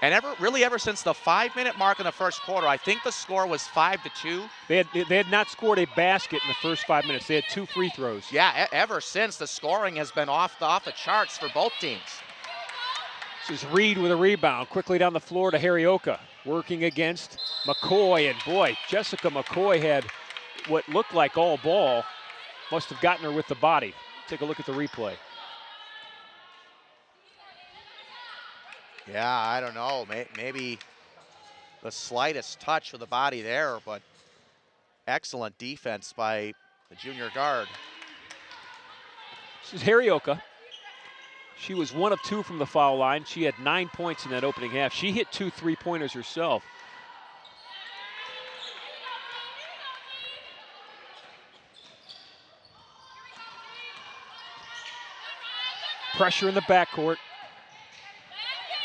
And ever since the 5-minute mark in the first quarter, I think the score was 5-2. They had not scored a basket in the first 5 minutes. They had 2 free throws. Yeah, ever since, the scoring has been off the charts for both teams. This is Reed with a rebound. Quickly down the floor to Harioka. Working against McCoy. And boy, Jessica McCoy had what looked like all ball. Must have gotten her with the body. Take a look at the replay. Yeah, I don't know. Maybe the slightest touch with the body there, but excellent defense by the junior guard. This is Harioka. She was 1 of 2 from the foul line. She had 9 points in that opening half. She hit 2 3-pointers herself. Pressure in the backcourt.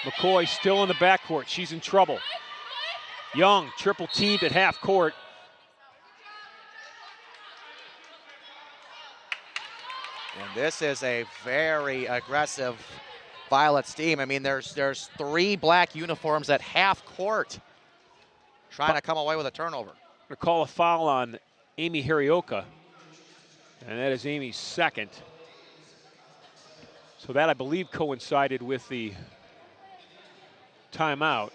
McCoy still in the backcourt. She's in trouble. Young triple teamed at half court. And this is a very aggressive Violets team. I mean, there's 3 black uniforms at half court trying to come away with a turnover. We're going to call a foul on Amy Harioka, and that is Amy's second. So that, I believe, coincided with the timeout.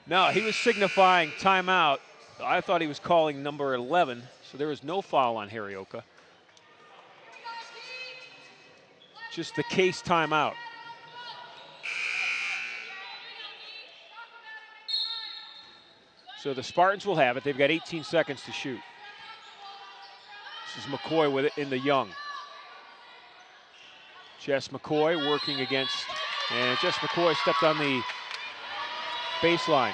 No, he was signifying timeout. I thought he was calling number 11, so there was no foul on Harioka. Just the case timeout. So the Spartans will have it. They've got 18 seconds to shoot. This is McCoy with it in the Young. Jess McCoy working against, and Jess McCoy stepped on the baseline.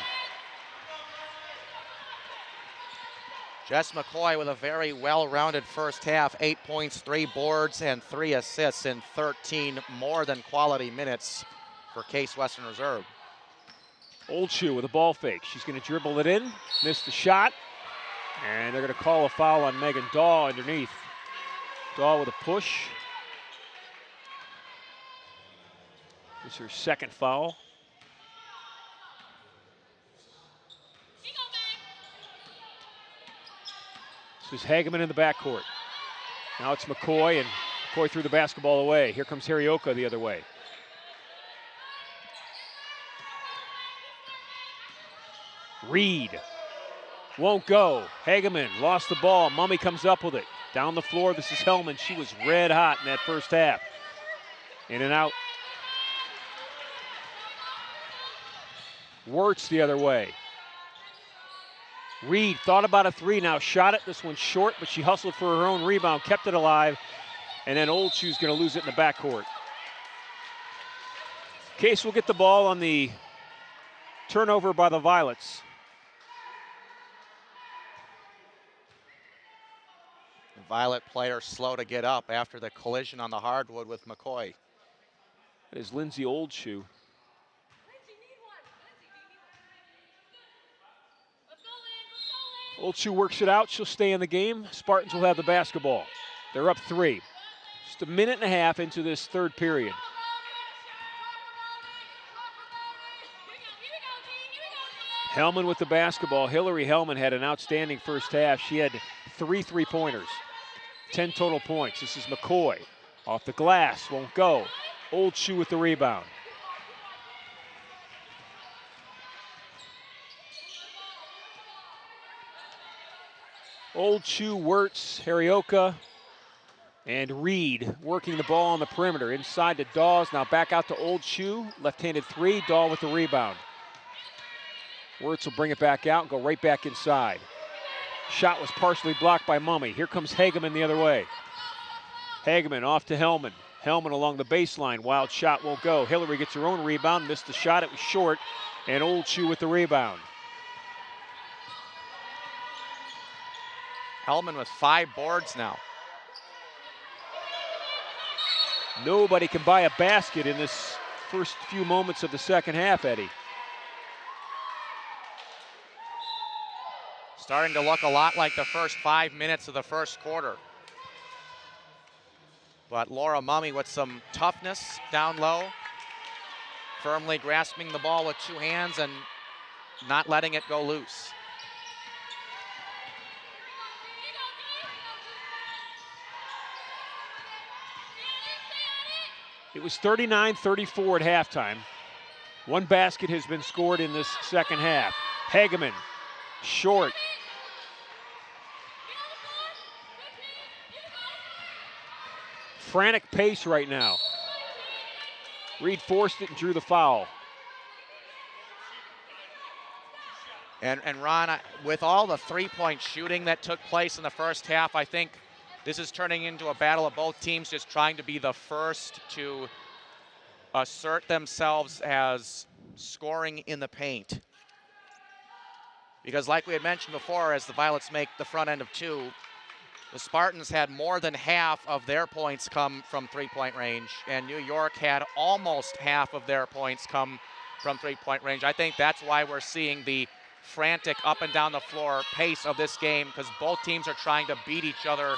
Jess McCoy with a very well-rounded first half, 8 points, 3 boards, and 3 assists in 13 more than quality minutes for Case Western Reserve. Oldshoe with a ball fake. She's going to dribble it in, missed the shot, and they're going to call a foul on Megan Daw underneath. Daw with a push. This is her second foul. This is Hageman in the backcourt. Now it's McCoy, and McCoy threw the basketball away. Here comes Harioka the other way. Reed won't go. Hageman lost the ball. Mummy comes up with it. Down the floor, this is Hellman. She was red hot in that first half. In and out. Wirtz the other way. Reed thought about a 3, now shot it. This one's short, but she hustled for her own rebound, kept it alive, and then Oldshoe's going to lose it in the backcourt. Case will get the ball on the turnover by the Violets. The Violet player slow to get up after the collision on the hardwood with McCoy. That is Lindsay Oldshoe. Oldshoe works it out. She'll stay in the game. Spartans will have the basketball. They're up 3. Just a minute and a half into this third period. Hellman with the basketball. Hillary Hellman had an outstanding first half. She had 3 3-pointers, 10 total points. This is McCoy. Off the glass, won't go. Oldshoe with the rebound. Oldshoe, Wirtz, Harioka, and Reed working the ball on the perimeter. Inside to Dawes, now back out to Oldshoe. Left-handed 3, Daw with the rebound. Wirtz will bring it back out and go right back inside. Shot was partially blocked by Mummy. Here comes Hageman the other way. Hageman off to Hellman. Hellman along the baseline. Wild shot won't go. Hillary gets her own rebound, missed the shot, it was short, and Oldshoe with the rebound. Hellman with 5 boards now. Nobody can buy a basket in this first few moments of the second half, Eddie. Starting to look a lot like the first 5 minutes of the first quarter. But Laura Mummy with some toughness down low, firmly grasping the ball with 2 hands and not letting it go loose. It was 39-34 at halftime. 1 basket has been scored in this second half. Hageman, short. Frantic pace right now. Reed forced it and drew the foul. And Ron, with all the three-point shooting that took place in the first half, I think this is turning into a battle of both teams just trying to be the first to assert themselves as scoring in the paint. Because like we had mentioned before, as the Violets make the front end of 2, the Spartans had more than half of their points come from three-point range, and New York had almost half of their points come from three-point range. I think that's why we're seeing the frantic up and down the floor pace of this game, because both teams are trying to beat each other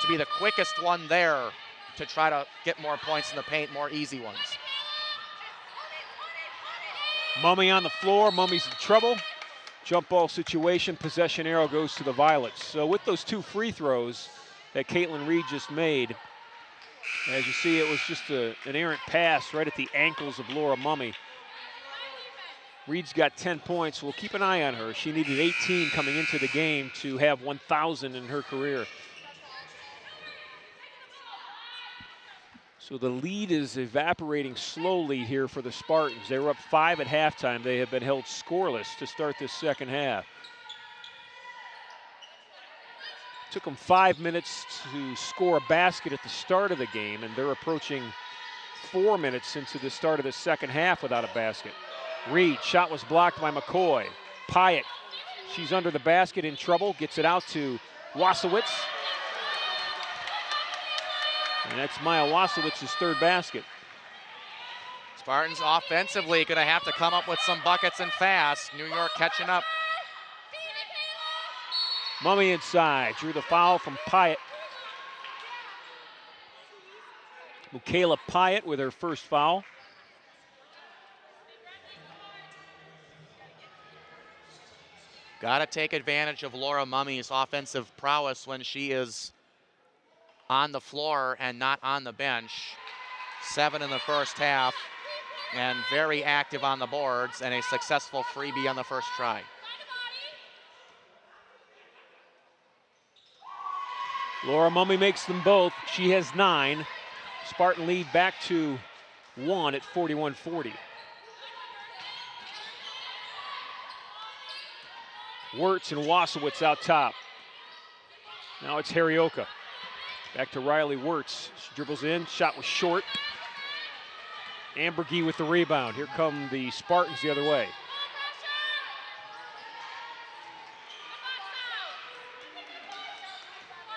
to be the quickest one there to try to get more points in the paint, more easy ones. Mummy on the floor. Mummy's in trouble. Jump ball situation. Possession arrow goes to the Violets. So with those 2 free throws that Caitlin Reed just made, as you see, it was just an errant pass right at the ankles of Laura Mummy. Reed's got 10 points. We'll keep an eye on her. She needed 18 coming into the game to have 1,000 in her career. So the lead is evaporating slowly here for the Spartans. They were up 5 at halftime. They have been held scoreless to start this second half. Took them 5 minutes to score a basket at the start of the game, and they're approaching 4 minutes into the start of the second half without a basket. Reed, shot was blocked by McCoy. Pyatt, she's under the basket, in trouble, gets it out to Wasowitz. And that's Maya Wasowitz's 3rd basket. Spartans offensively going to have to come up with some buckets and fast. New York catching up. Mummy inside, drew the foul from Pyatt. Michaela Pyatt with her first foul. Got to take advantage of Laura Mummy's offensive prowess when she is on the floor and not on the bench. 7 in the first half and very active on the boards, and a successful freebie on the first try. Laura Mummy makes them both. She has 9. Spartan lead back to 1 at 41-40. Wirtz and Wasowitz out top. Now it's Harrioka. Back to Riley Wirtz. She dribbles in, shot was short. Ambergy with the rebound. Here come the Spartans the other way.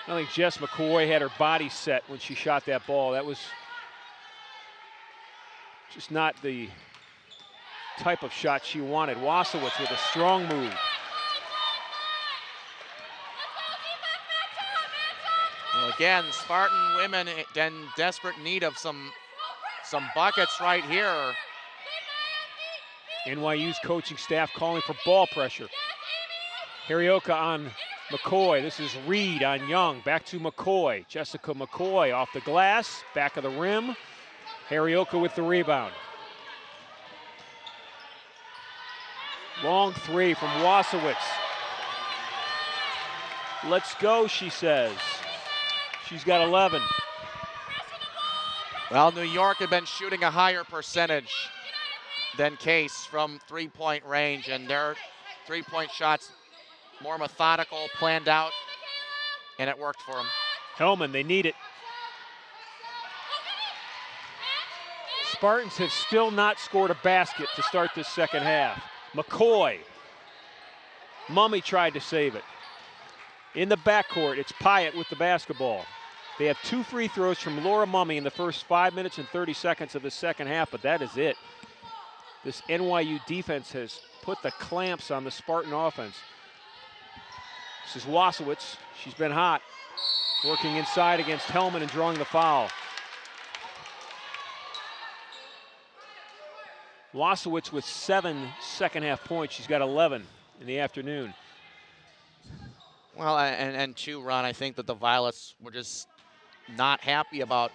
I think Jess McCoy had her body set when she shot that ball. That was just not the type of shot she wanted. Wasowitz with a strong move. Well, again, Spartan women in desperate need of some buckets right here. NYU's coaching staff calling for ball pressure. Harrioka on McCoy. This is Reed on Young. Back to McCoy. Jessica McCoy off the glass, back of the rim. Harrioka with the rebound. Long 3 from Wasowitz. Let's go, she says. She's got 11. Well, New York had been shooting a higher percentage than Case from three-point range, and their three-point shots more methodical, planned out, and it worked for them. Hellman, they need it. Spartans have still not scored a basket to start this second half. McCoy. Mummy tried to save it. In the backcourt, it's Pyatt with the basketball. They have 2 free throws from Laura Mummy in the first 5 minutes and 30 seconds of the second half, but that is it. This NYU defense has put the clamps on the Spartan offense. This is Wasowitz. She's been hot. Working inside against Hellman and drawing the foul. Wasowitz with 7 second-half points. She's got 11 in the afternoon. Well, and too, Ron, I think that the Violets were just not happy about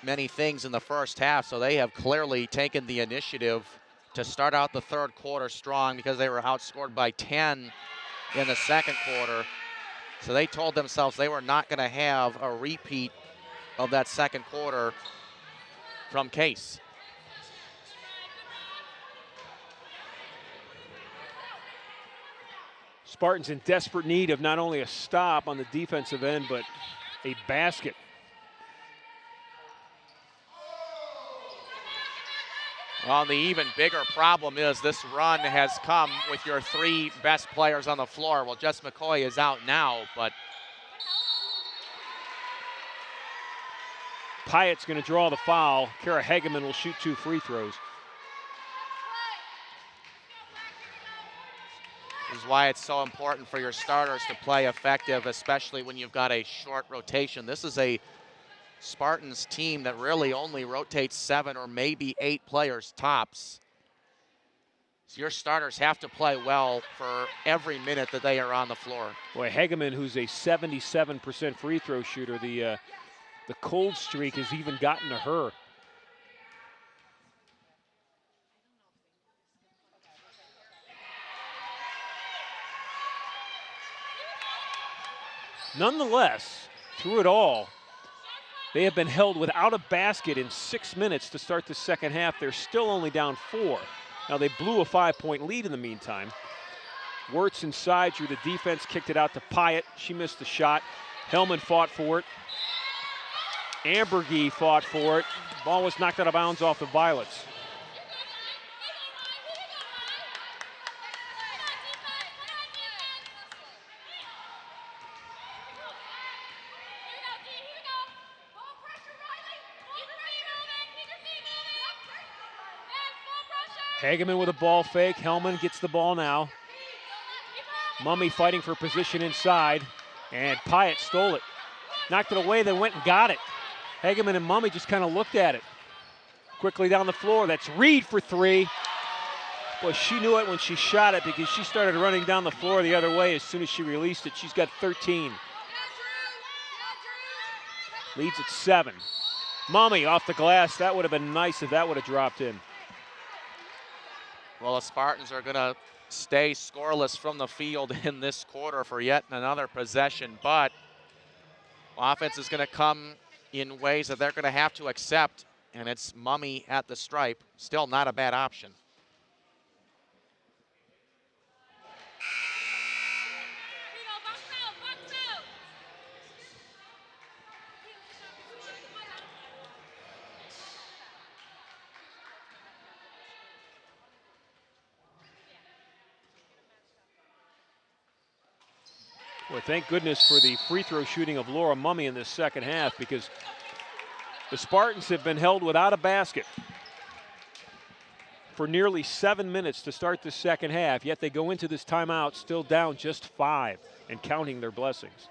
many things in the first half, so they have clearly taken the initiative to start out the third quarter strong because they were outscored by 10 in the second quarter. So they told themselves they were not going to have a repeat of that second quarter from Case. Spartans in desperate need of not only a stop on the defensive end, but a basket. Well, the even bigger problem is this run has come with your 3 best players on the floor. Well, Jess McCoy is out now, but Pyatt's going to draw the foul. Kara Hageman will shoot 2 free throws. this is why it's so important for your starters to play effective, especially when you've got a short rotation. This is a Spartans team that really only rotates 7 or maybe 8 players tops. So your starters have to play well for every minute that they are on the floor. Boy, Hageman, who's a 77% free throw shooter, the cold streak has even gotten to her. Nonetheless, through it all, they have been held without a basket in 6 minutes to start the second half. They're still only down 4. Now, they blew a 5-point lead in the meantime. Wirtz inside, drew the defense, kicked it out to Pyatt. She missed the shot. Hellman fought for it. Ambergy fought for it. Ball was knocked out of bounds off the Violets. Hageman with a ball fake. Hellman gets the ball now. Mummy fighting for position inside, and Pyatt stole it. Knocked it away, then went and got it. Hageman and Mummy just kind of looked at it. Quickly down the floor, that's Reed for 3. Boy, she knew it when she shot it because she started running down the floor the other way as soon as she released it. She's got 13. Leads at 7. Mummy off the glass. That would have been nice if that would have dropped in. Well, the Spartans are going to stay scoreless from the field in this quarter for yet another possession, but offense is going to come in ways that they're going to have to accept, and it's Mummy at the stripe. Still not a bad option. Well, thank goodness for the free throw shooting of Laura Mummy in this second half, because the Spartans have been held without a basket for nearly 7 minutes to start the second half, yet they go into this timeout still down just 5 and counting their blessings.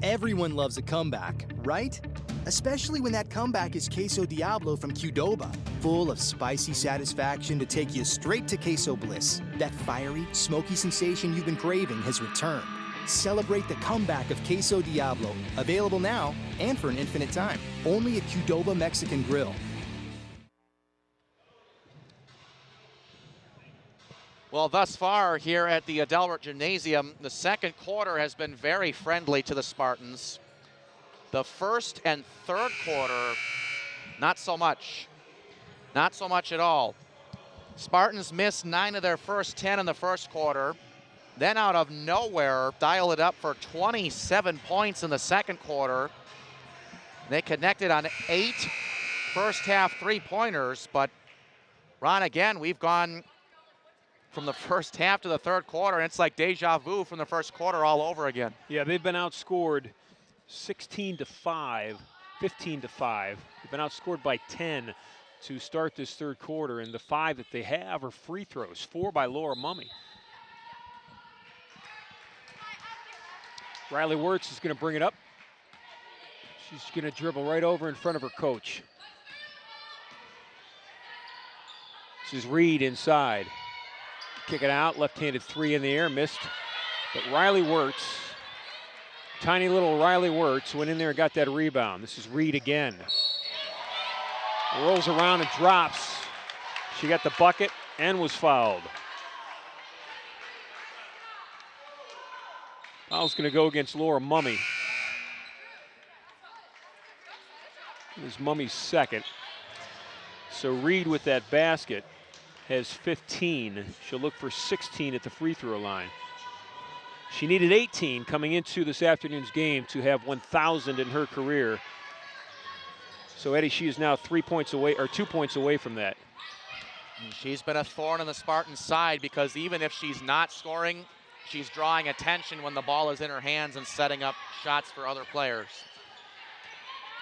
Everyone loves a comeback, right? Especially when that comeback is Queso Diablo from Qdoba, full of spicy satisfaction to take you straight to queso bliss. That fiery, smoky sensation you've been craving has returned. Celebrate the comeback of Queso Diablo, available now and for an infinite time, only at Qdoba Mexican Grill. Well, thus far here at the Adelbert Gymnasium, the second quarter has been very friendly to the Spartans. The first and third quarter, not so much. Not so much at all. Spartans missed 9 of their first 10 in the first quarter. Then out of nowhere, dial it up for 27 points in the second quarter. They connected on 8 first half three-pointers, but Ron, again, we've gone from the first half to the third quarter, and it's like deja vu from the first quarter all over again. Yeah, they've been outscored 16-5, 15-5. They've been outscored by 10 to start this third quarter, and the 5 that they have are free throws, 4 by Laura Mummy. Riley Wirtz is going to bring it up. She's going to dribble right over in front of her coach. This is Reed inside. Kick it out, left-handed three in the air, missed. But Riley Wirtz, tiny little Riley Wirtz, went in there and got that rebound. This is Reed again. Rolls around and drops. She got the bucket and was fouled. Foul's going to go against Laura Mummy. This is Mummy's second. So Reed with that basket has 15. She'll look for 16 at the free throw line. She needed 18 coming into this afternoon's game to have 1,000 in her career. So Eddy, she is now 3 points away, or 2 points away from that. She's been a thorn in the Spartans' side because even if she's not scoring, she's drawing attention when the ball is in her hands and setting up shots for other players.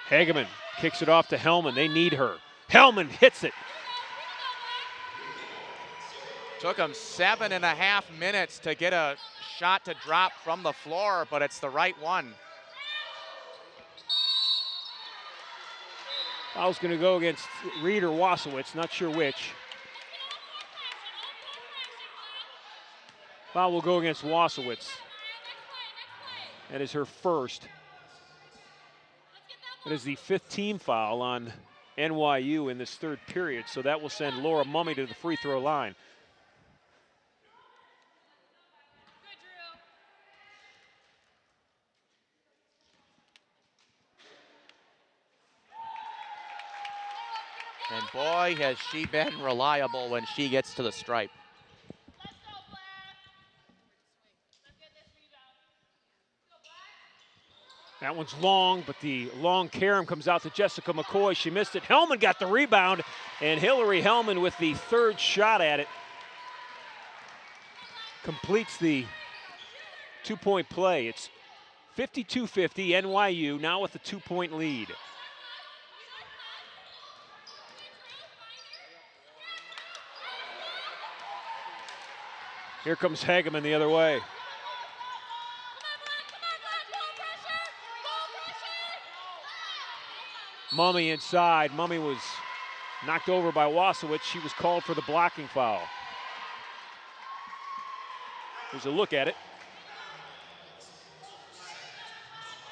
Hageman kicks it off to Hellman. They need her. Hellman hits it. Took him 7.5 minutes to get a shot to drop from the floor, but it's the right one. Foul's going to go against Reed or Wasowitz, not sure which. Foul will go against Wasowitz. That is her first. That is the 5th team foul on NYU in this third period, so that will send Laura Mummy to the free throw line. And boy, has she been reliable when she gets to the stripe. That one's long, but the long carom comes out to Jessica McCoy. She missed it. Hellman got the rebound, and Hillary Hellman with the third shot at it completes the 2-point play. It's 52-50 NYU, now with a 2-point lead. Here comes Hageman the other way. Mummy inside. Mummy was knocked over by Wasowitz. She was called for the blocking foul. Here's a look at it.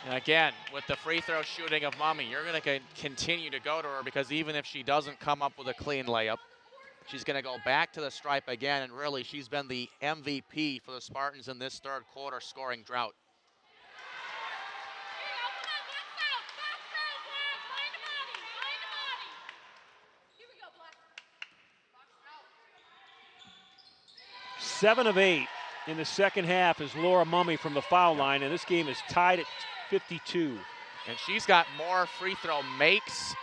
And again, with the free throw shooting of Mummy, you're going to continue to go to her because even if she doesn't come up with a clean layup, she's going to go back to the stripe again, and really she's been the MVP for the Spartans in this third quarter scoring drought. Seven of 8 in the second half is Laura Mummy from the foul line, and this game is tied at 52. And she's got more free throw makes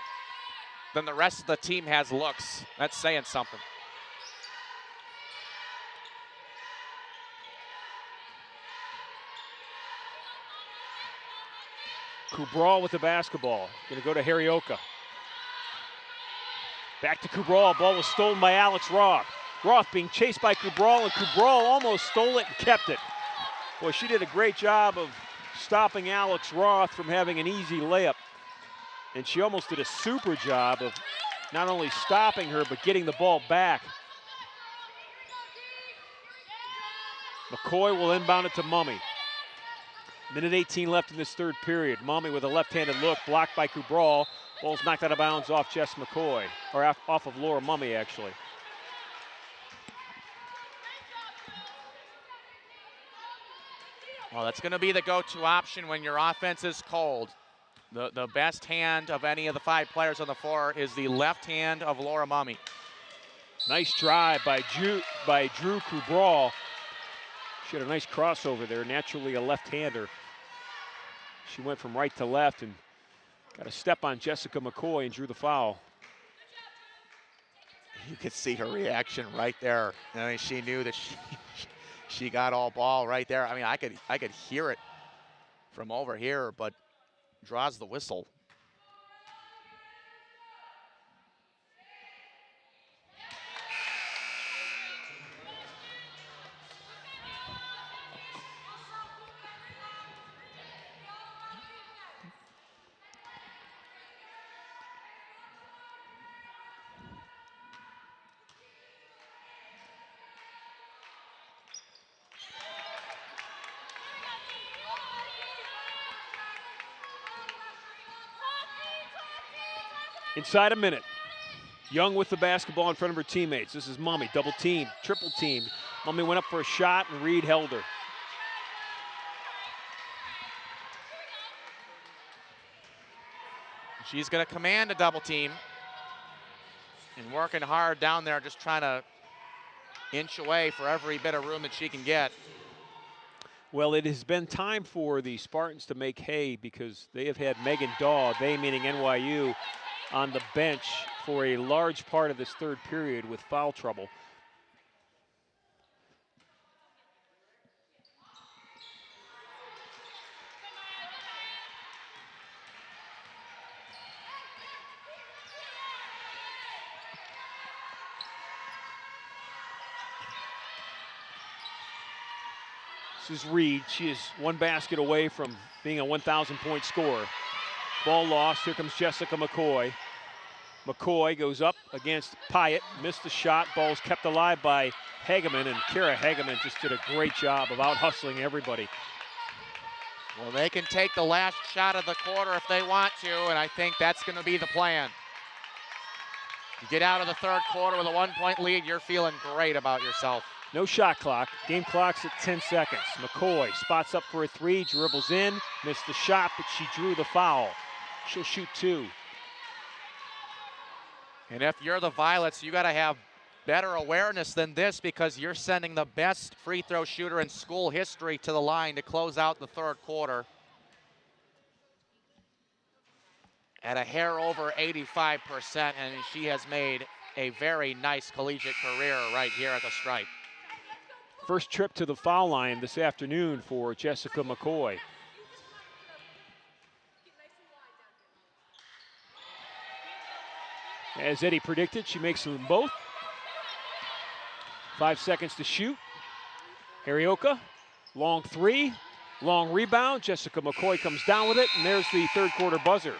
than the rest of the team has looks. That's saying something. Kubral with the basketball. Going to go to Harrioka. Back to Kubral. Ball was stolen by Alex Roth. Roth being chased by Kubral, and Kubral almost stole it and kept it. Boy, she did a great job of stopping Alex Roth from having an easy layup. And she almost did a super job of not only stopping her, but getting the ball back. McCoy will inbound it to Mummy. Minute 18 left in this third period. Mummy with a left-handed look, blocked by Kubral. Ball's knocked out of bounds off Jess McCoy, or off of Laura Mummy, actually. Well, that's going to be the go-to option when your offense is cold. The best hand of any of the 5 players on the floor is the left hand of Laura Mummy. Nice drive by Drew Kubral. She had a nice crossover there, naturally a left-hander. She went from right to left and got a step on Jessica McCoy and drew the foul. You could see her reaction right there. I mean, she knew that she got all ball right there. I mean, I could hear it from over here, but draws the whistle. Inside a minute. Young with the basketball in front of her teammates. This is Mummy, double team, triple team. Mummy went up for a shot and Reed held her. She's going to command a double team and working hard down there, just trying to inch away for every bit of room that she can get. Well, it has been time for the Spartans to make hay because they have had Megan Daw, they meaning NYU, on the bench for a large part of this third period with foul trouble. This is Reed. She is one basket away from being a 1,000-point scorer. Ball lost. Here comes Jessica McCoy. McCoy goes up against Pyatt, missed the shot. Ball's kept alive by Hageman, and Kara Hageman just did a great job of out-hustling everybody. Well, they can take the last shot of the quarter if they want to, and I think that's going to be the plan. You get out of the third quarter with a 1-point lead, you're feeling great about yourself. No shot clock. Game clock's at 10 seconds. McCoy spots up for a three, dribbles in, missed the shot, but she drew the foul. She'll shoot two. And if you're the Violets, you got to have better awareness than this because you're sending the best free throw shooter in school history to the line to close out the third quarter at a hair over 85%, and she has made a very nice collegiate career right here at the stripe. First trip to the foul line this afternoon for Jessica McCoy. As Eddy predicted, she makes them both. 5 seconds to shoot. Harioka, long three, long rebound. Jessica McCoy comes down with it, and there's the third quarter buzzer.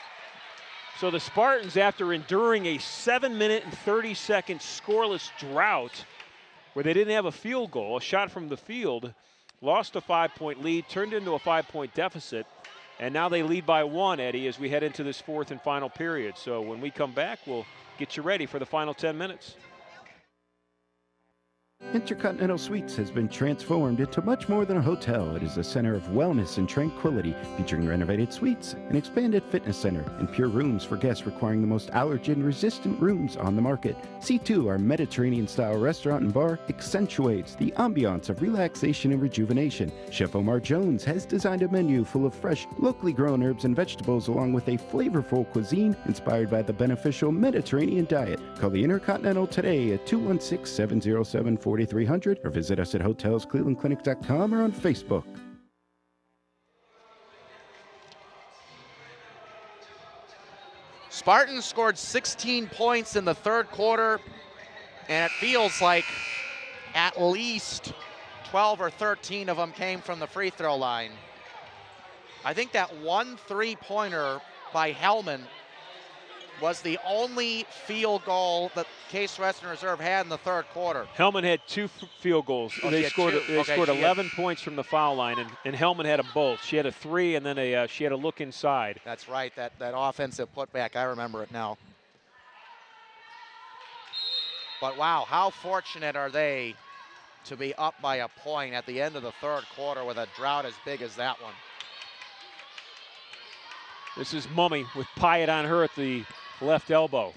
So the Spartans, after enduring a 7-minute and 30-second scoreless drought where they didn't have a field goal, a shot from the field, lost a 5-point lead, turned into a 5-point deficit, and now they lead by one, Eddy, as we head into this fourth and final period. So when we come back, we'll get you ready for the final 10 minutes. Intercontinental Suites has been transformed into much more than a hotel. It is a center of wellness and tranquility, featuring renovated suites, an expanded fitness center, and pure rooms for guests requiring the most allergen-resistant rooms on the market. C2, our Mediterranean-style restaurant and bar, accentuates the ambiance of relaxation and rejuvenation. Chef Omar Jones has designed a menu full of fresh, locally grown herbs and vegetables, along with a flavorful cuisine inspired by the beneficial Mediterranean diet. Call the Intercontinental today at 216-707-4300 or visit us at hotelsclevelandclinic.com or on Facebook. Spartans scored 16 points in the third quarter, and it feels like at least 12 or 13 of them came from the free throw line. I think that one three-pointer by Hellman was the only field goal that Case Western Reserve had in the third quarter. Hellman had two field goals. Oh, they scored 11 had points from the foul line, and Hellman had them both. She had a three, and then she had a look inside. That's right, that offensive putback, I remember it now. But wow, how fortunate are they to be up by a point at the end of the third quarter with a drought as big as that one. This is Mummy with Pyatt on her at the left elbow.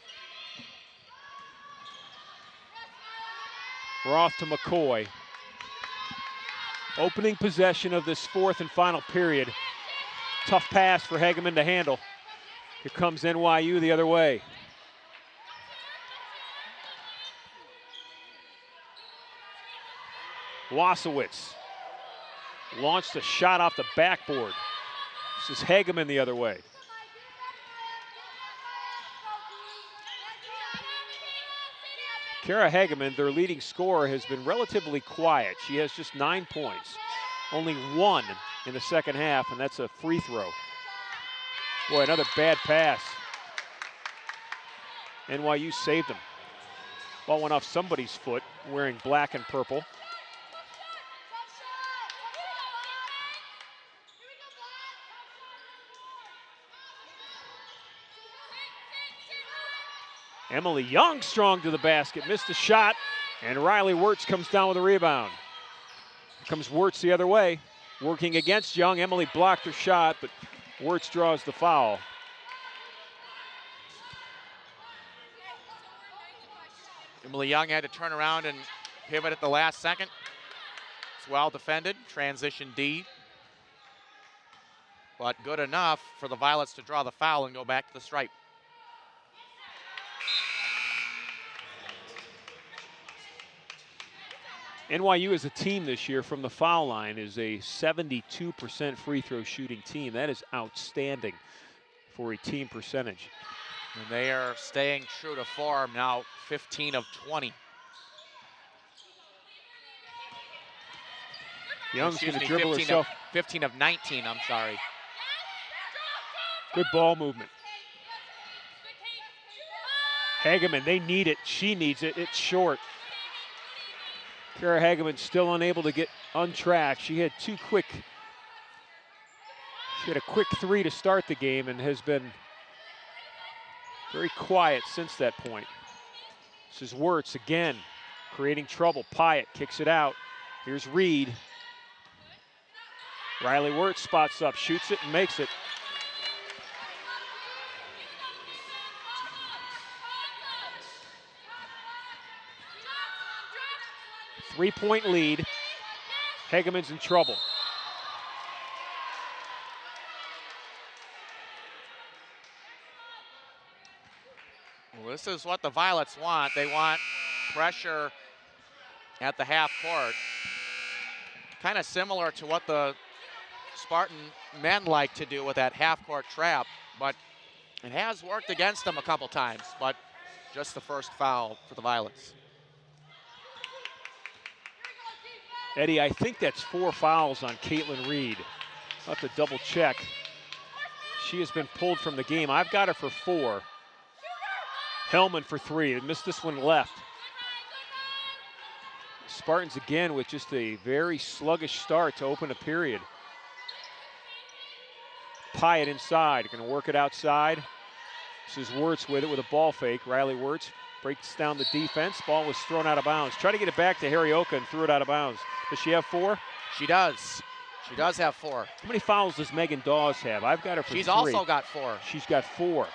We're off to McCoy. Opening possession of this fourth and final period. Tough pass for Hageman to handle. Here comes NYU the other way. Wasowitz launched a shot off the backboard. This is Hageman the other way. Kara Hageman, their leading scorer, has been relatively quiet. She has just 9 points. Only one in the second half, and that's a free throw. Boy, another bad pass. NYU saved them. Ball went off somebody's foot wearing black and purple. Emily Young strong to the basket, missed a shot, and Riley Wirtz comes down with a rebound. Here comes Wirtz the other way, working against Young. Emily blocked her shot, but Wirtz draws the foul. Emily Young had to turn around and pivot at the last second. It's well defended, transition D. But good enough for the Violets to draw the foul and go back to the stripe. NYU as a team this year from the foul line is a 72% free throw shooting team. That is outstanding for a team percentage. And they are staying true to form now, 15 of 20. Young's going to dribble herself. 15 of 19, I'm sorry. Good ball movement. Hageman, they need it. She needs it. It's short. Kara Hageman still unable to get untracked. She had a quick three to start the game and has been very quiet since that point. This is Wirtz again, creating trouble. Pyatt kicks it out. Here's Reed. Riley Wirtz spots up, shoots it, and makes it. Three-point lead. Hageman's in trouble. Well, this is what the Violets want. They want pressure at the half court. Kind of similar to what the Spartan men like to do with that half court trap, but it has worked against them a couple times, but just the first foul for the Violets. Eddie, I think that's 4 fouls on Caitlin Reed. I'll have to double check. She has been pulled from the game. I've got her for 4. Hellman for 3. They missed this one left. Spartans again with just a very sluggish start to open a period. Pyatt inside, going to work it outside. This is Wirtz with it with a ball fake. Riley Wirtz breaks down the defense. Ball was thrown out of bounds. Try to get it back to Harrioka and threw it out of bounds. Does she have 4? She does. She does have 4. How many fouls does Megan Dawes have? I've got her for 3. She's also got 4. She's got 4.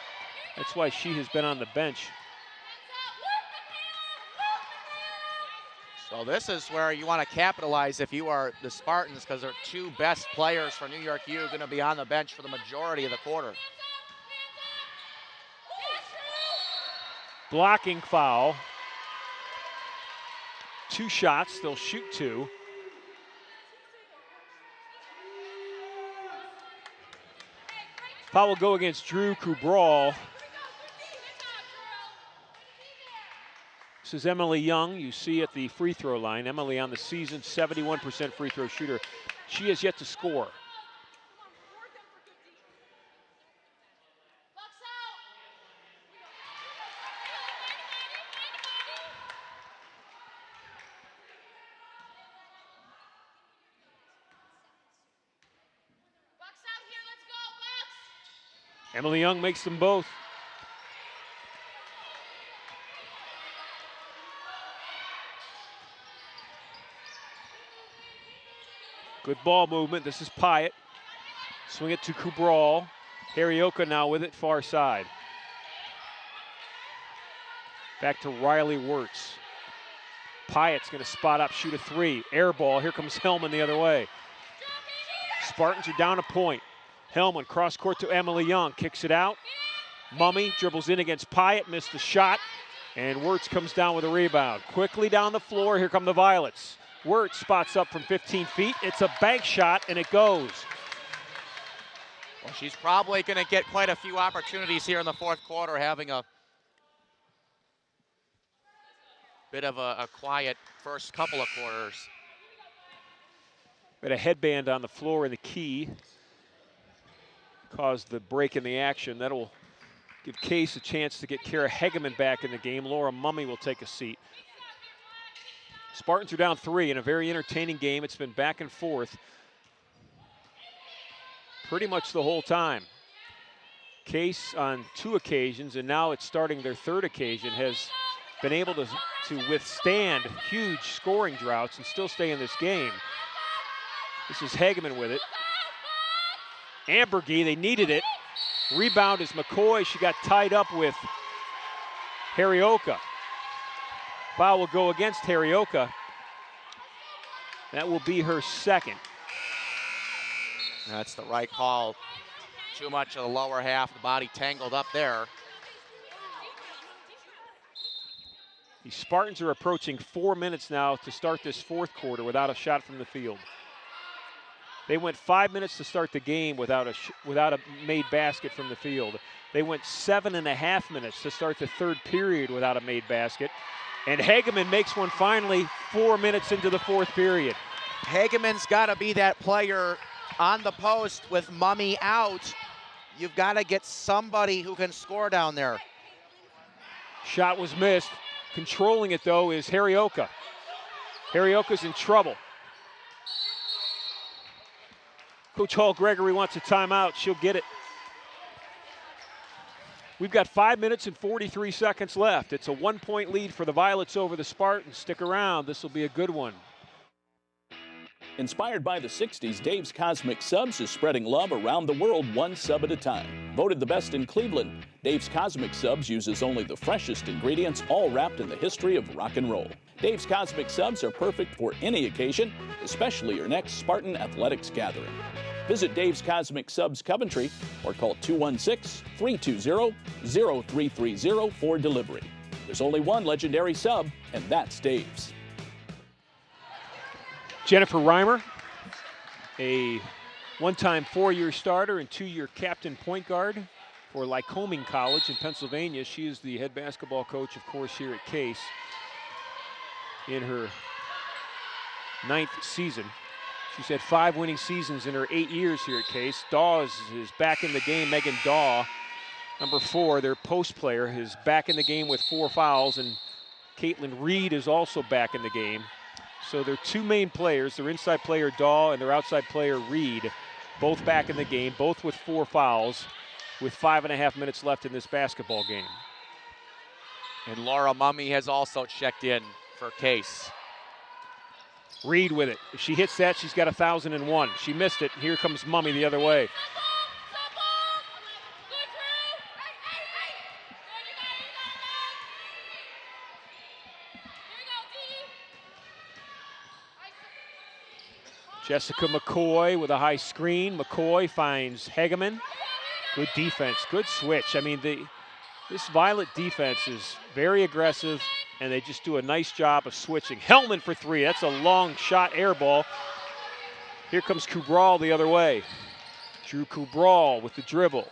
That's why she has been on the bench. So this is where you want to capitalize if you are the Spartans, because their 2 best players for New York U going to be on the bench for the majority of the quarter. Blocking foul. 2 shots, they'll shoot 2. Foul will go against Drew Kubral. This is Emily Young. You see at the free throw line. Emily on the season, 71% free throw shooter. She has yet to score. Emily Young makes them both. Good ball movement. This is Pyatt. Swing it to Kubral. Harrioka now with it, far side. Back to Riley Wirtz. Pyatt's going to spot up, shoot a 3. Air ball. Here comes Hellman the other way. Spartans are down a point. Hellman cross court to Emily Young. Kicks it out. Mummy dribbles in against Pyatt. Missed the shot. And Wirtz comes down with a rebound. Quickly down the floor. Here come the Violets. Wirtz spots up from 15 feet. It's a bank shot, and it goes. Well, she's probably going to get quite a few opportunities here in the fourth quarter, having a bit of a quiet first couple of quarters. But a headband on the floor in the key caused the break in the action. That'll give Case a chance to get Kara Hageman back in the game. Laura Mummy will take a seat. Spartans are down 3 in a very entertaining game. It's been back and forth pretty much the whole time. Case on 2 occasions, and now it's starting their 3rd occasion, has been able to withstand huge scoring droughts and still stay in this game. This is Hageman with it. Ambergy, they needed it. Rebound is McCoy. She got tied up with Harrioka. Foul will go against Harrioka. That will be her 2nd. That's the right call. Too much of the lower half, the body tangled up there. The Spartans are approaching 4 minutes now to start this 4th quarter without a shot from the field. They went 5 minutes to start the game without a made basket from the field. They went 7.5 minutes to start the 3rd period without a made basket. And Hageman makes one finally 4 minutes into the 4th period. Hageman's got to be that player on the post with Mummy out. You've got to get somebody who can score down there. Shot was missed. Controlling it, though, is Harrioka. Harrioka's in trouble. Coach Hall Gregory wants a timeout. She'll get it. We've got 5 minutes and 43 seconds left. It's a 1-point lead for the Violets over the Spartans. Stick around. This will be a good one. Inspired by the 60s, Dave's Cosmic Subs is spreading love around the world, one sub at a time. Voted the best in Cleveland, Dave's Cosmic Subs uses only the freshest ingredients, all wrapped in the history of rock and roll. Dave's Cosmic Subs are perfect for any occasion, especially your next Spartan Athletics gathering. Visit Dave's Cosmic Subs Coventry or call 216-320-0330 for delivery. There's only one legendary sub, and that's Dave's. Jennifer Reimer, a one-time 4-year starter and 2-year captain point guard for Lycoming College in Pennsylvania. She is the head basketball coach, of course, here at Case in her 9th season. She's had 5 winning seasons in her 8 years here at Case. Dawes is back in the game. Megan Daw, number 4, their post player, is back in the game with 4 fouls, and Caitlin Reed is also back in the game. So their 2 main players, their inside player Daw and their outside player Reed, both back in the game, both with 4 fouls, with 5.5 minutes left in this basketball game. And Laura Mummy has also checked in for Case. Reed with it. If she hits that, she's got 1,001. She missed it. Here comes Mummy the other way. Jessica McCoy with a high screen. McCoy finds Hageman. Good defense, good switch. I mean, this Violet defense is very aggressive, and they just do a nice job of switching. Hellman for 3. That's a long shot, air ball. Here comes Kubral the other way. Drew Kubral with the dribble.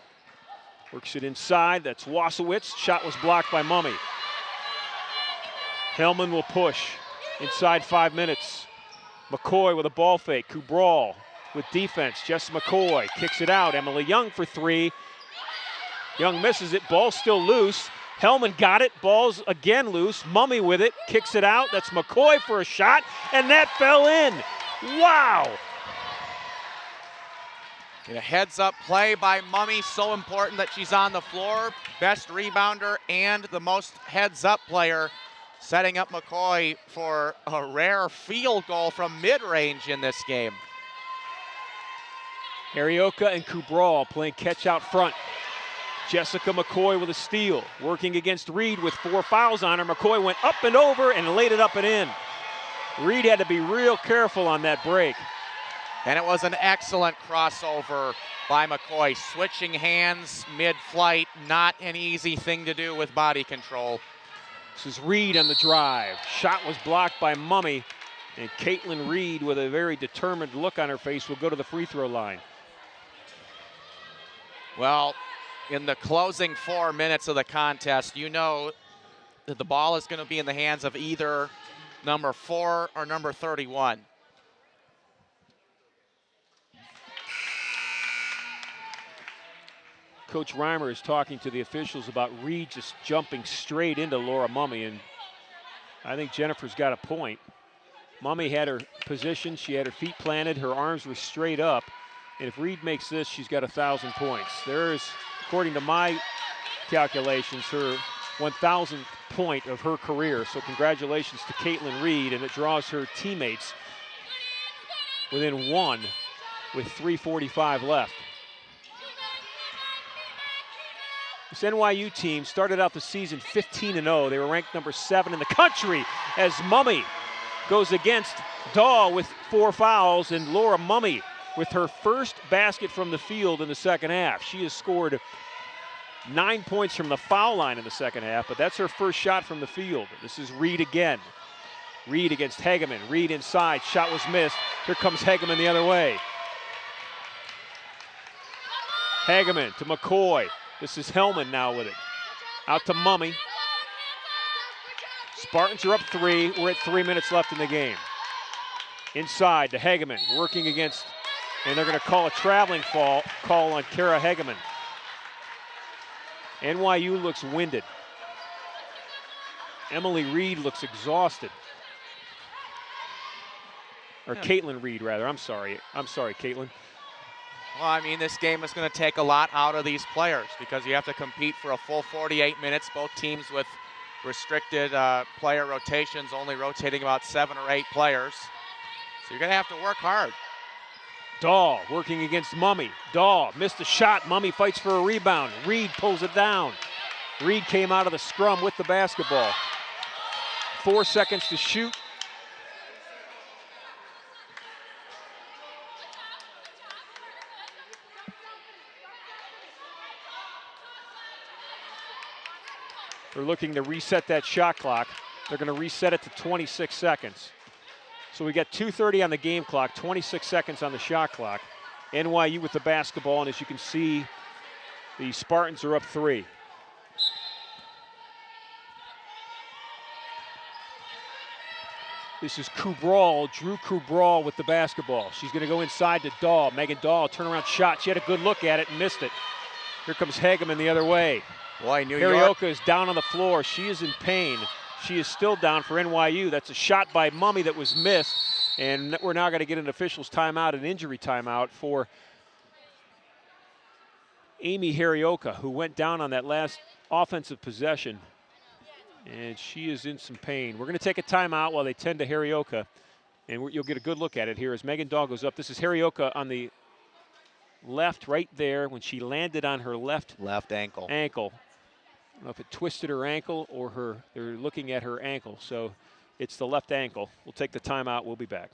Works it inside. That's Wasowitz. Shot was blocked by Mummy. Hellman will push inside 5 minutes. McCoy with a ball fake. Kubral with defense. Jess McCoy kicks it out. Emily Young for 3. Young misses it. Ball still loose. Hellman got it. Ball's again loose. Mummy with it. Kicks it out. That's McCoy for a shot. And that fell in. Wow. And a heads-up play by Mummy. So important that she's on the floor. Best rebounder and the most heads-up player. Setting up McCoy for a rare field goal from mid-range in this game. Harrioka and Kubral playing catch out front. Jessica McCoy with a steal. Working against Reed with 4 fouls on her. McCoy went up and over and laid it up and in. Reed had to be real careful on that break. And it was an excellent crossover by McCoy. Switching hands mid-flight, not an easy thing to do with body control. This is Reed on the drive. Shot was blocked by Mummy. And Caitlin Reed, with a very determined look on her face, will go to the free throw line. Well, in the closing 4 minutes of the contest, you know that the ball is going to be in the hands of either number 4 or number 31. Coach Reimer is talking to the officials about Reed just jumping straight into Laura Mummy, and I think Jennifer's got a point. Mummy had her position, she had her feet planted, her arms were straight up, and if Reed makes this, she's got 1,000 points. There's according to my calculations, her 1,000th point of her career. So congratulations to Caitlin Reed, and it draws her teammates within one with 3:45 left. This NYU team started out the season 15-0. They were ranked number 7 in the country as Mummy goes against Daw with 4 fouls, and Laura Mummy with her first basket from the field in the second half. She has scored 9 points from the foul line in the second half, but that's her first shot from the field. This is Reed again. Reed against Hageman. Reed inside, shot was missed. Here comes Hageman the other way. Hageman to McCoy. This is Hellman now with it. Out to Mummy. Spartans are up 3. We're at 3 minutes left in the game. Inside to Hageman, working against, and they're going to call a traveling call on Kara Hageman. NYU looks winded. Emily Reed looks exhausted. Or Caitlin Reed, rather. I'm sorry, Caitlin. Well, I mean, this game is going to take a lot out of these players because you have to compete for a full 48 minutes. Both teams with restricted player rotations, only rotating about 7 or 8 players. So you're going to have to work hard. Dahl working against Mummy. Dahl missed a shot. Mummy fights for a rebound. Reed pulls it down. Reed came out of the scrum with the basketball. 4 seconds to shoot. They're looking to reset that shot clock. They're going to reset it to 26 seconds. So we got 2:30 on the game clock, 26 seconds on the shot clock. NYU with the basketball, and as you can see, the Spartans are up 3. This is Kubral, Drew Kubral with the basketball. She's going to go inside to Dahl. Megan Dahl, turnaround shot. She had a good look at it and missed it. Here comes Hageman the other way. Boy, New York. Harioka is down on the floor. She is in pain. She is still down for NYU. That's a shot by Mummy that was missed. And we're now going to get an official's timeout, an injury timeout for Amy Harioka, who went down on that last offensive possession. And she is in some pain. We're going to take a timeout while they tend to Harioka. And you'll get a good look at it here as Megan Dahl goes up. This is Harioka on the left right there when she landed on her left ankle. I don't know if it twisted her ankle or they're looking at her ankle. So it's the left ankle. We'll take the timeout. We'll be back.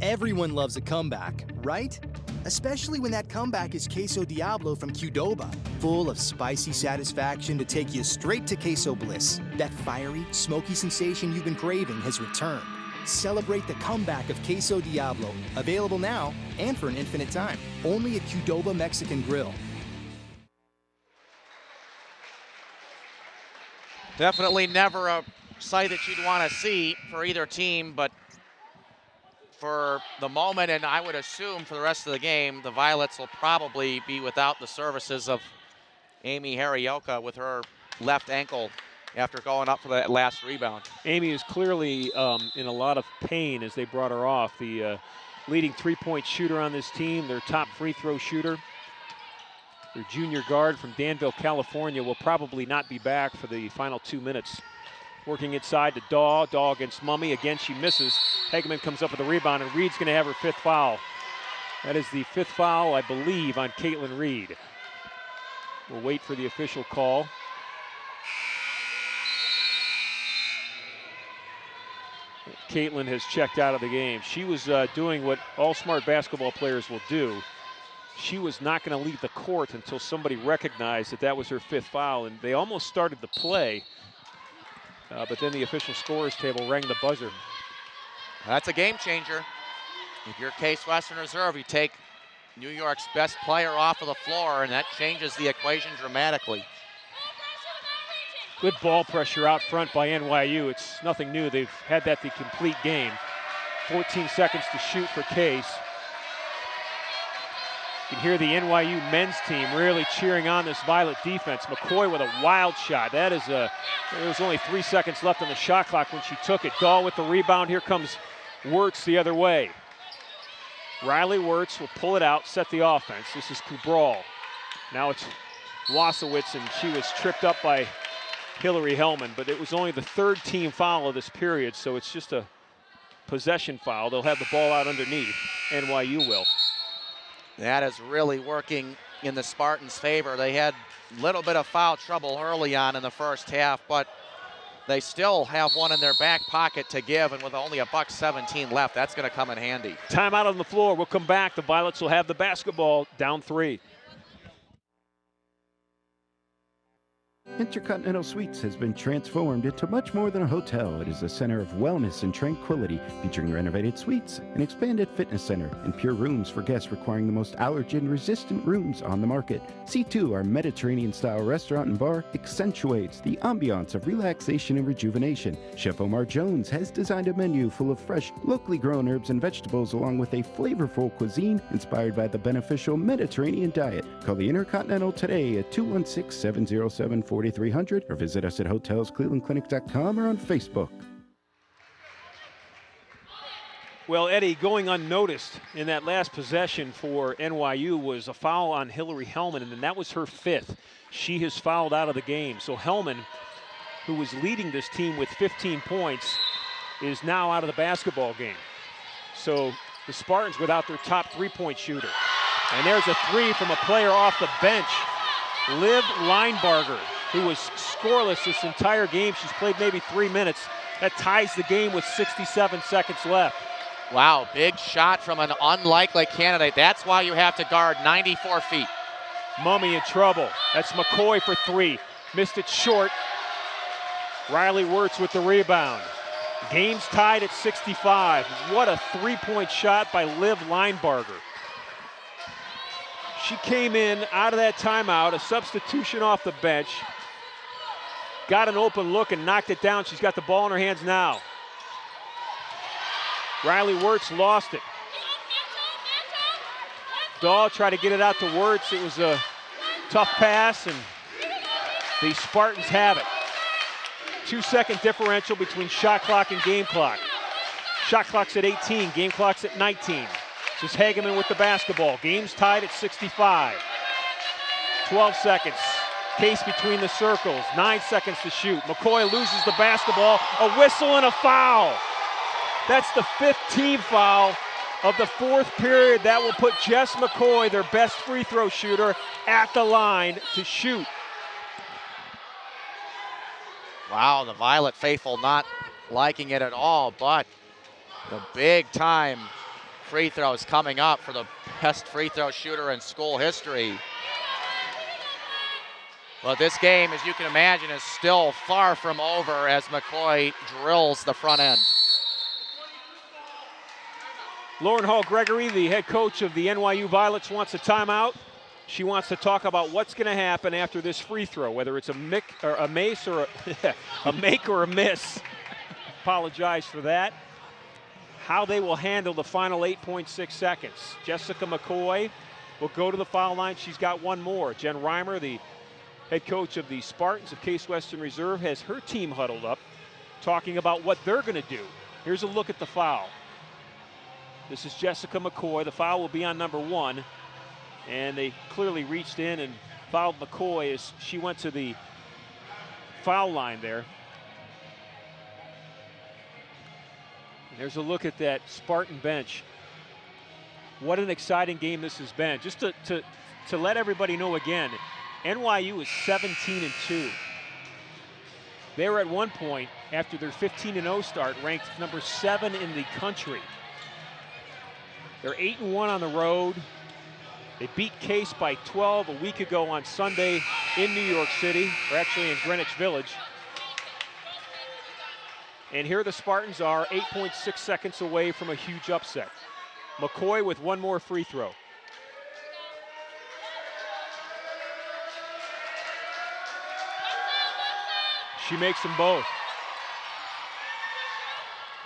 Everyone loves a comeback, right? Especially when that comeback is Queso Diablo from Qdoba, full of spicy satisfaction to take you straight to queso bliss. That fiery, smoky sensation you've been craving has returned. Celebrate the comeback of Queso Diablo, available now and for an infinite time, only at Qdoba Mexican Grill. Definitely never a sight that you'd want to see for either team, but for the moment, and I would assume for the rest of the game, the Violets will probably be without the services of Amy Harioka with her left ankle after going up for that last rebound. Amy is clearly in a lot of pain as they brought her off. The leading three-point shooter on this team, their top free throw shooter, their junior guard from Danville, California, will probably not be back for the final 2 minutes. Working inside to Daw. Daw against Mummy. Again, she misses. Hageman comes up with a rebound, and Reed's going to have her 5th foul. That is the 5th foul, I believe, on Caitlin Reed. We'll wait for the official call. Caitlin has checked out of the game. She was doing what all smart basketball players will do. She was not going to leave the court until somebody recognized that that was her 5th foul, and they almost started the play. But then the official scorers table rang the buzzer. That's a game changer. If you're Case Western Reserve, you take New York's best player off of the floor, and that changes the equation dramatically. Good ball pressure out front by NYU. It's nothing new. They've had that the complete game. 14 seconds to shoot for Case. You can hear the NYU men's team really cheering on this Violet defense. McCoy with a wild shot. That is there was only 3 seconds left on the shot clock when she took it. Dahl with the rebound. Here comes Wirtz the other way. Riley Wirtz will pull it out, set the offense. This is Kubral. Now it's Wasowitz, and she was tripped up by Hillary Hellman, but it was only the third team foul of this period, so it's just a possession foul. They'll have the ball out underneath. NYU will. That is really working in the Spartans' favor. They had a little bit of foul trouble early on in the first half, but they still have one in their back pocket to give, and with only $1:17 left, that's going to come in handy. Timeout on the floor. We'll come back. The Violets will have the basketball, down 3. Intercontinental Suites has been transformed into much more than a hotel. It is a center of wellness and tranquility, featuring renovated suites, an expanded fitness center, and pure rooms for guests requiring the most allergen-resistant rooms on the market. C2, our Mediterranean-style restaurant and bar, accentuates the ambiance of relaxation and rejuvenation. Chef Omar Jones has designed a menu full of fresh, locally grown herbs and vegetables, along with a flavorful cuisine inspired by the beneficial Mediterranean diet. Call the Intercontinental today at 216-707-4300 or visit us at hotelsclevelandclinic.com or on Facebook. Well, Eddie, going unnoticed in that last possession for NYU was a foul on Hillary Hellman, and that was her 5th. She has fouled out of the game. So Hellman, who was leading this team with 15 points, is now out of the basketball game. So the Spartans without their top 3-point shooter. And there's a 3 from a player off the bench, Liv Linebarger, who was scoreless this entire game. She's played maybe 3 minutes. That ties the game with 67 seconds left. Wow, big shot from an unlikely candidate. That's why you have to guard 94 feet. Mummy in trouble. That's McCoy for 3. Missed it short. Riley Wirtz with the rebound. Game's tied at 65. What a 3-point shot by Liv Linebarger. She came in out of that timeout, a substitution off the bench. Got an open look and knocked it down. She's got the ball in her hands now. Riley Wirtz lost it. Dahl tried to get it out to Wirtz. It was a tough pass, and the Spartans have it. 2-second differential between shot clock and game clock. Shot clock's at 18, game clock's at 19. This is Hageman with the basketball. Game's tied at 65. 12 seconds. Case between the circles. 9 seconds to shoot. McCoy loses the basketball. A whistle and a foul. That's the 5th team foul of the 4th period. That will put Jess McCoy, their best free throw shooter, at the line to shoot. Wow, the Violet faithful not liking it at all, but the big time free throws coming up for the best free throw shooter in school history. But this game, as you can imagine, is still far from over as McCoy drills the front end. Lauren Hall-Gregory, the head coach of the NYU Violets, wants a timeout. She wants to talk about what's going to happen after this free throw, whether it's a make or a make or a miss. Apologize for that. How they will handle the final 8.6 seconds. Jessica McCoy will go to the foul line. She's got one more. Jen Reimer, the head coach of the Spartans of Case Western Reserve, has her team huddled up, talking about what they're going to do. Here's a look at the foul. This is Jessica McCoy. The foul will be on number 1. And they clearly reached in and fouled McCoy as she went to the foul line there. And there's a look at that Spartan bench. What an exciting game this has been. Just to let everybody know again, NYU is 17-2. They were at one point, after their 15-0 start, ranked number 7 in the country. They're 8-1 on the road. They beat Case by 12 a week ago on Sunday in New York City, or actually in Greenwich Village. And here the Spartans are 8.6 seconds away from a huge upset. McCoy with one more free throw. She makes them both.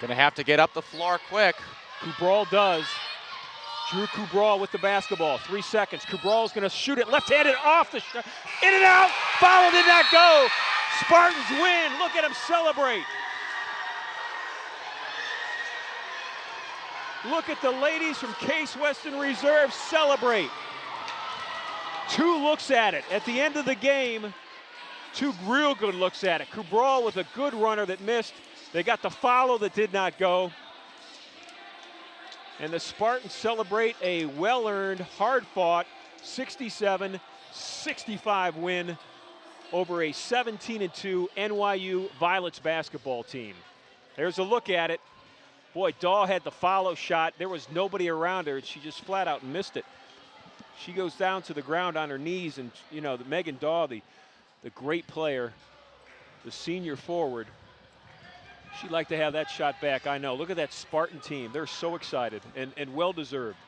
Gonna have to get up the floor quick. Kubral does. Drew Kubral with the basketball. 3 seconds. Kubral's going to shoot it left-handed off the shot. In and out. Foul did not go. Spartans win. Look at him celebrate. Look at the ladies from Case Western Reserve celebrate. 2 looks at it. At the end of the game, 2 real good looks at it. Cabral with a good runner that missed. They got the follow that did not go. And the Spartans celebrate a well-earned, hard-fought 67-65 win over a 17-2 NYU Violets basketball team. There's a look at it. Boy, Daw had the follow shot. There was nobody around her, and she just flat out missed it. She goes down to the ground on her knees, and you know, Megan Daw, the great player, the senior forward, she'd like to have that shot back, I know. Look at that Spartan team. They're so excited and well-deserved.